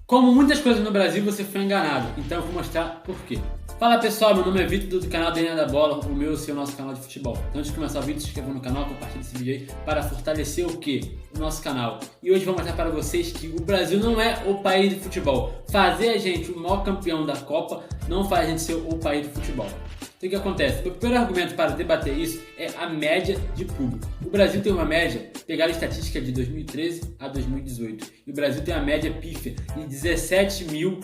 Como muitas coisas no Brasil, você foi enganado, então eu vou mostrar por quê. Fala pessoal, meu nome é Vitor do canal DNA da Bola, o meu e o seu nosso canal de futebol. Então, antes de começar o vídeo, se inscreva no canal, compartilhe esse vídeo aí para fortalecer o quê? O nosso canal. E hoje vou mostrar para vocês que o Brasil não é o país do futebol. Fazer a gente o maior campeão da Copa não faz a gente ser o país do futebol. Então o que acontece? O primeiro argumento para debater isso é a média de público. O Brasil tem uma média, pegar a estatística de 2013 a 2018, e o Brasil tem uma média pífia de 17 mil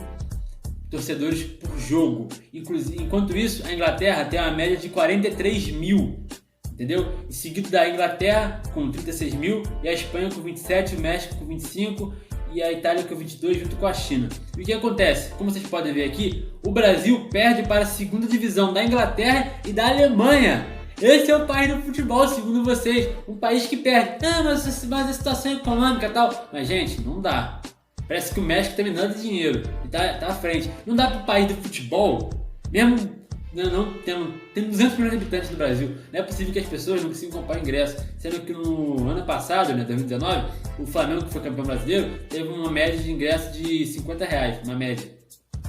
torcedores por jogo. Enquanto isso, a Inglaterra tem uma média de 43 mil, entendeu? E seguido da Inglaterra com 36 mil, e a Espanha com 27, o México com 25 e a Itália com 22 junto com a China. E o que acontece? Como vocês podem ver aqui, o Brasil perde para a segunda divisão da Inglaterra e da Alemanha. Esse é o país do futebol, segundo vocês. Um país que perde. Ah, mas a situação econômica e tal. Mas, gente, não dá. Parece que o México tem nada de dinheiro e tá à frente. Não dá para o país do futebol, mesmo não tem 200 milhões de habitantes no Brasil. Não é possível que as pessoas não consigam comprar ingresso. Sendo que no ano passado, 2019, o Flamengo, que foi campeão brasileiro, teve uma média de ingresso de R$50, uma média.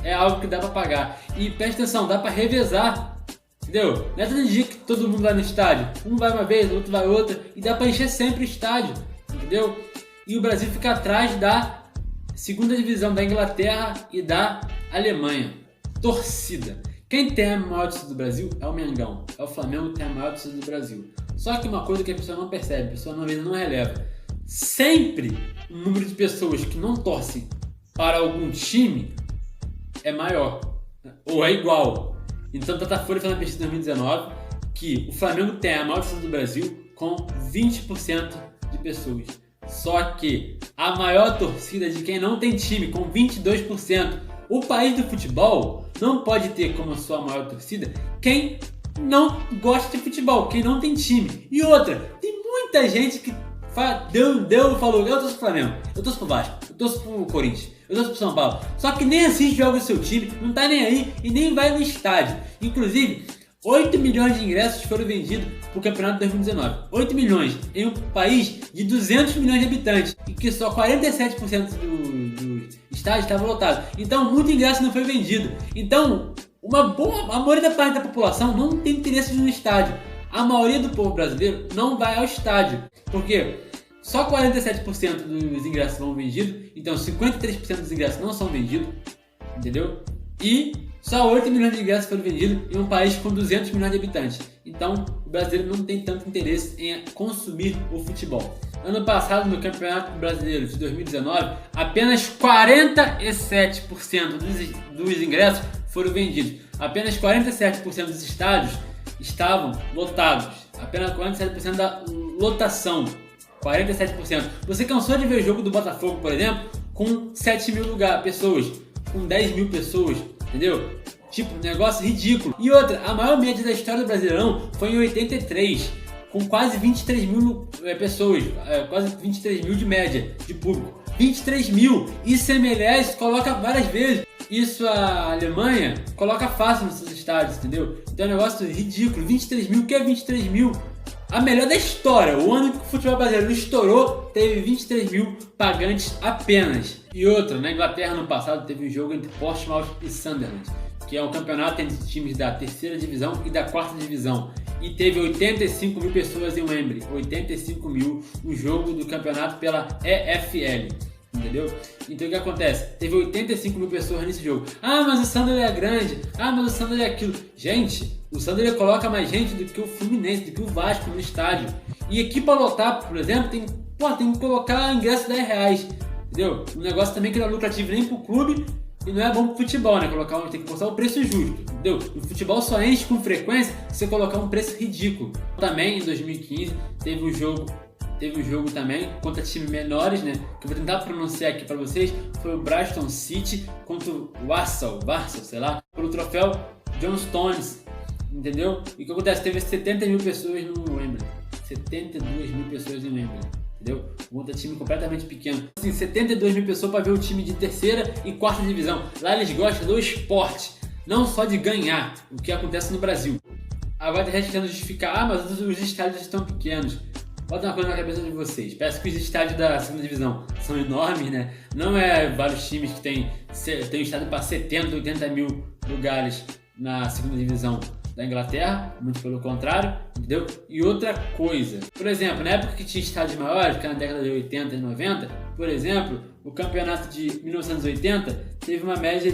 É algo que dá para pagar. E preste atenção, dá para revezar. Entendeu? Não é todo dia que todo mundo vai no estádio. Um vai uma vez, outro vai outra. E dá para encher sempre o estádio. Entendeu? E o Brasil fica atrás da segunda divisão da Inglaterra e da Alemanha. Torcida. Quem tem a maior torcida do Brasil é o Mengão. É o Flamengo que tem a maior torcida do Brasil. Só que uma coisa que a pessoa não percebe, a pessoa às vezes não releva. Sempre o número de pessoas que não torcem para algum time é maior. Ou é igual. Então, Datafolha fez uma pesquisa em 2019 que o Flamengo tem a maior torcida do Brasil com 20% de pessoas. Só que a maior torcida de quem não tem time, com 22%. O país do futebol não pode ter como sua maior torcida quem não gosta de futebol, quem não tem time. E outra, tem muita gente que falou, eu torço pro Flamengo, eu torço pro Vasco, eu torço pro Corinthians, eu torço pro São Paulo. Só que nem assiste jogos do seu time, não tá nem aí e nem vai no estádio. Inclusive, 8 milhões de ingressos foram vendidos para o campeonato de 2019. 8 milhões em um país de 200 milhões de habitantes e que só 47% do estádio estava lotado. Então, muito ingresso não foi vendido. Então, a maioria da parte da população não tem interesse no estádio. A maioria do povo brasileiro não vai ao estádio. Por quê? Só 47% dos ingressos são vendidos. Então, 53% dos ingressos não são vendidos. Entendeu? E só 8 milhões de ingressos foram vendidos em um país com 200 milhões de habitantes. Então, o brasileiro não tem tanto interesse em consumir o futebol. Ano passado, no Campeonato Brasileiro de 2019, apenas 47% dos ingressos foram vendidos. Apenas 47% dos estádios estavam lotados. Apenas 47% da lotação. 47%. Você cansou de ver o jogo do Botafogo, por exemplo, com 7 mil pessoas, com 10 mil pessoas. Entendeu? Tipo, negócio ridículo. E outra, a maior média da história do Brasileirão foi em 83, com quase 23 mil pessoas, quase 23 mil de média de público. 23 mil! Isso a MLS coloca várias vezes. Isso a Alemanha coloca fácil nos seus estádios, entendeu? Então é um negócio ridículo. 23 mil, o que é 23 mil? A melhor da história, o ano que o futebol brasileiro estourou, teve 23 mil pagantes apenas. E outra, na Inglaterra no passado teve um jogo entre Portsmouth e Sunderland, que é um campeonato entre times da terceira divisão e da quarta divisão. E teve 85 mil pessoas em Wembley, 85 mil, um jogo do campeonato pela EFL. Entendeu? Então o que acontece? Teve 85 mil pessoas nesse jogo. Ah, mas o Sunderland é grande. Ah, mas o Sunderland é aquilo. Gente, o Sunderland coloca mais gente do que o Fluminense, do que o Vasco no estádio. E aqui para lotar, por exemplo, tem que colocar ingresso de R$10. Entendeu? Um negócio também que não é lucrativo nem pro clube e não é bom pro futebol, né? Tem que postar o preço justo. Entendeu? O futebol só enche com frequência se você colocar um preço ridículo. Também em 2015 teve um jogo também contra times menores, né? Que eu vou tentar pronunciar aqui para vocês. Foi o Bristol City contra o Warsaw, sei lá, pelo troféu John Stones, entendeu? E o que acontece? Teve 70 mil pessoas no Wembley, 72 mil pessoas no Wembley, entendeu? Contra time completamente pequeno. Assim, 72 mil pessoas para ver o time de terceira e quarta divisão. Lá eles gostam do esporte, não só de ganhar, o que acontece no Brasil. Agora tem gente querendo justificar, mas os estádios estão pequenos. bota uma coisa na cabeça de vocês. Parece que os estádios da segunda divisão são enormes, né? Não é vários times que tem estádio para 70, 80 mil lugares na segunda divisão da Inglaterra, muito pelo contrário, entendeu? E outra coisa, por exemplo, na época que tinha estádios maiores, que era na década de 80 e 90, por exemplo, o campeonato de 1980 teve uma média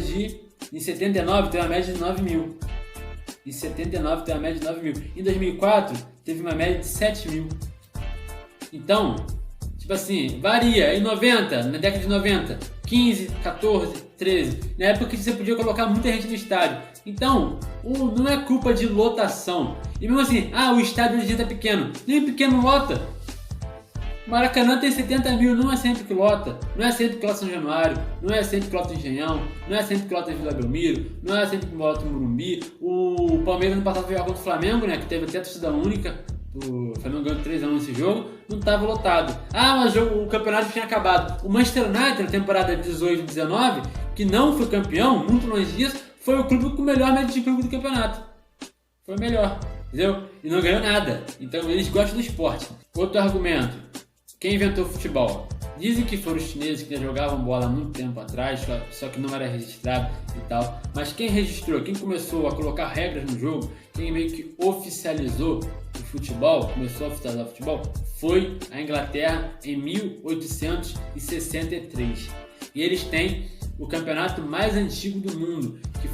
em 79 teve uma média de 9 mil. Em 79 teve uma média de 9 mil. Em 2004 teve uma média de 7 mil. Então, tipo assim, varia. Em 90, na década de 90, 15, 14, 13. Na época que você podia colocar muita gente no estádio. Então, não é culpa de lotação. E mesmo assim, o estádio de gente é pequeno. Nem pequeno lota. Maracanã tem 70 mil, não é sempre que lota. Não é sempre que lota São Januário, não é sempre que lota Engenhão, não é sempre que lota Vila Belmiro, não é sempre que lota Morumbi. O Palmeiras no passado foi jogar contra o Flamengo, né, que teve até a torcida única. O Flamengo ganhou 3-1 nesse jogo, não estava lotado. Mas o campeonato tinha acabado. O Manchester United, na temporada 18-19, que não foi campeão, muito longe disso, foi o clube com o melhor médio de clube do campeonato. Foi o melhor, entendeu? E não ganhou nada. Então eles gostam do esporte. Outro argumento. Quem inventou o futebol? Dizem que foram os chineses que já jogavam bola há muito tempo atrás, só que não era registrado e tal. Mas quem registrou, quem começou a colocar regras no jogo, quem meio que oficializou o futebol, começou a oficializar o futebol, foi a Inglaterra em 1863. E eles têm o campeonato mais antigo do mundo, que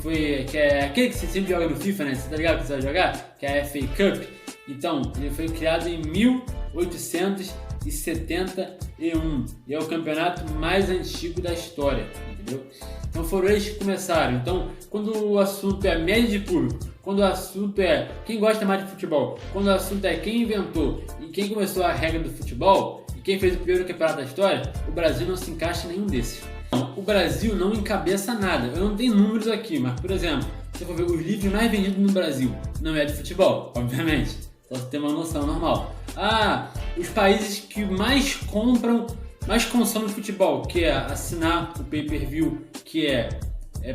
é aquele que você sempre joga no FIFA, né? Você tá ligado que você vai jogar? Que é a FA Cup. Então, ele foi criado em 1871 e é o campeonato mais antigo da história, entendeu? Então foram eles que começaram. Então, quando o assunto é média de público, quando o assunto é quem gosta mais de futebol, quando o assunto é quem inventou e quem começou a regra do futebol e quem fez o primeiro campeonato da história, o Brasil não se encaixa em nenhum desses. O Brasil não encabeça nada. Eu não tenho números aqui, mas, por exemplo, se você for ver os livros mais vendidos no Brasil, não é de futebol, obviamente. Só você ter uma noção normal. Os países que mais compram, mais consomem futebol, que é assinar o pay-per-view, que é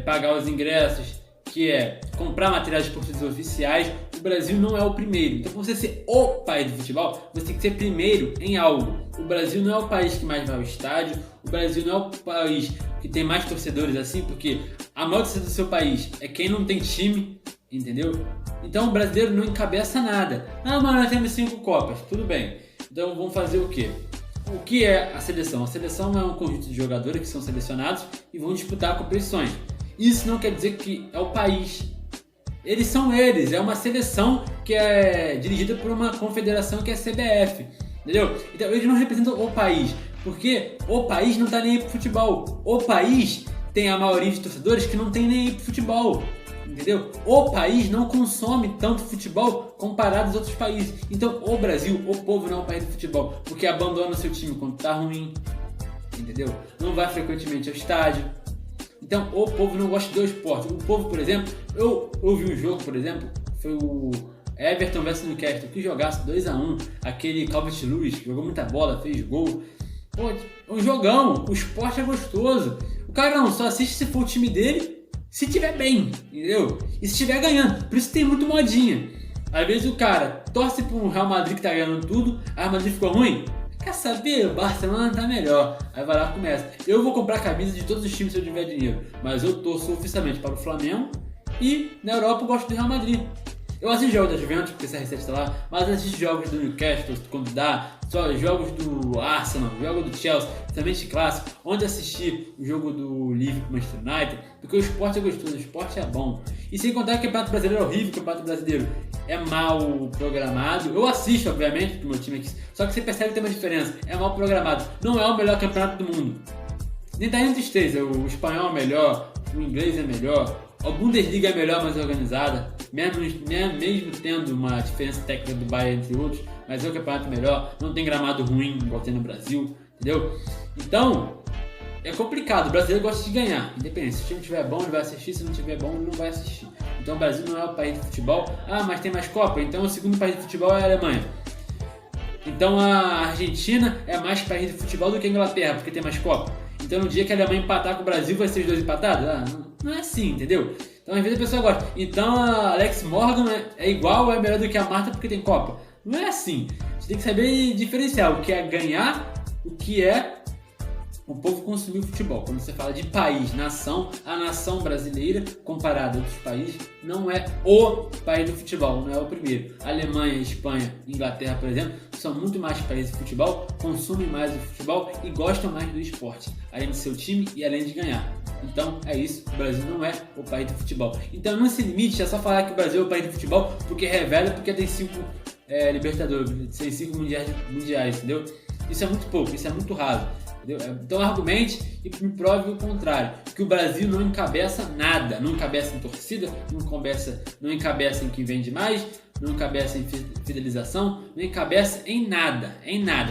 pagar os ingressos, que é comprar materiais esportivos oficiais, o Brasil não é o primeiro. Então, para você ser o país do futebol, você tem que ser primeiro em algo. O Brasil não é o país que mais vai ao estádio, o Brasil não é o país que tem mais torcedores assim, porque a maior torcida do seu país é quem não tem time, entendeu? Então o brasileiro não encabeça nada. Mas nós temos 5 Copas, tudo bem. Então vamos fazer o quê? O que é a seleção? A seleção é um conjunto de jogadores que são selecionados e vão disputar competições. Isso não quer dizer que é o país. Eles são eles, é uma seleção que é dirigida por uma confederação que é a CBF, entendeu? Então eles não representam o país, porque o país não está nem aí pro futebol. O país tem a maioria de torcedores que não tem nem aí pro futebol, entendeu? O país não consome tanto futebol comparado aos outros países. Então o Brasil, o povo não é um país de futebol, porque abandona o seu time quando tá ruim, entendeu? Não vai frequentemente ao estádio. Então o povo não gosta do esporte. O povo, por exemplo, eu vi um jogo, por exemplo, foi o Everton vs Newcastle, que jogasse 2-1, aquele Calvert-Lewin jogou muita bola, fez gol. Pô, um jogão, o esporte é gostoso. O cara não só assiste se for o time dele, se tiver bem, entendeu? E se estiver ganhando. Por isso tem muito modinha. Às vezes o cara torce pro Real Madrid que tá ganhando tudo, a Real Madrid ficou ruim. Quer saber? O Barcelona tá melhor. Aí vai lá e começa. Eu vou comprar camisa de todos os times se eu tiver dinheiro, mas eu torço oficialmente para o Flamengo e na Europa eu gosto do Real Madrid. Eu assisto jogos da Juventus, porque essa receita está lá, mas assisto jogos do Newcastle, quando dá, só jogos do Arsenal, jogos do Chelsea, somente clássico, onde assistir o jogo do Liverpool Manchester United, porque o esporte é gostoso, o esporte é bom. E sem contar que o Campeonato Brasileiro é horrível, o Campeonato Brasileiro é mal programado. Eu assisto, obviamente, porque o meu time aqui, só que você percebe que tem uma diferença, é mal programado, não é o melhor campeonato do mundo. Nem tá entre os três, o espanhol é melhor, o inglês é melhor, a Bundesliga é melhor, mais organizada, mesmo tendo uma diferença técnica do Bayern entre outros, mas é um campeonato melhor, não tem gramado ruim igual tem no Brasil, entendeu? Então, é complicado, o brasileiro gosta de ganhar, independente, se o time estiver bom ele vai assistir, se não estiver bom ele não vai assistir. Então o Brasil não é o país de futebol, mas tem mais Copa, então o segundo país de futebol é a Alemanha. Então a Argentina é mais país de futebol do que a Inglaterra, porque tem mais Copa. Então no dia que a Alemanha empatar com o Brasil, vai ser os dois empatados? Não é assim, entendeu? Então às vezes a pessoa gosta. Então a Alex Morgan é igual ou é melhor do que a Marta porque tem Copa? Não é assim. Você tem que saber diferenciar o que é ganhar, o que é o povo consumir o futebol. Quando você fala de país, nação, a nação brasileira, comparada a outros países, não é o país do futebol, não é o primeiro. Alemanha, Espanha, Inglaterra, por exemplo, são muito mais países de futebol, consumem mais o futebol e gostam mais do esporte, além do seu time e além de ganhar. Então é isso, o Brasil não é o país do futebol. Então não se limite a só falar que o Brasil é o país do futebol porque revela, porque tem 5 Libertadores, tem 5 mundiais, entendeu? Isso é muito pouco, isso é muito raso. Entendeu? Então argumente e me prove o contrário, que o Brasil não encabeça nada, não encabeça em torcida, não encabeça em quem vende mais, não encabeça em fidelização, não encabeça em nada,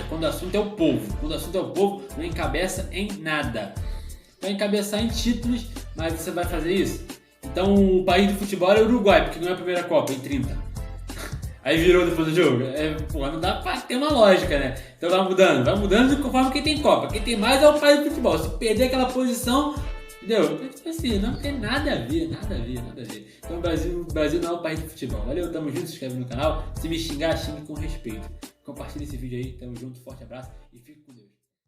quando o assunto é o povo, não encabeça em nada. Vai encabeçar em títulos, mas você vai fazer isso? Então o país do futebol é o Uruguai, porque ganhou a primeira Copa em 30. Aí virou depois do jogo. Não dá pra ter uma lógica, né? Então vai mudando conforme quem tem Copa. Quem tem mais é o país do futebol. Se perder aquela posição, entendeu? Tipo assim, não tem nada a ver. Então o Brasil não é o país do futebol. Valeu, tamo junto, se inscreve no canal. Se me xingar, xingue com respeito. Compartilha esse vídeo aí, tamo junto, forte abraço e fique com Deus.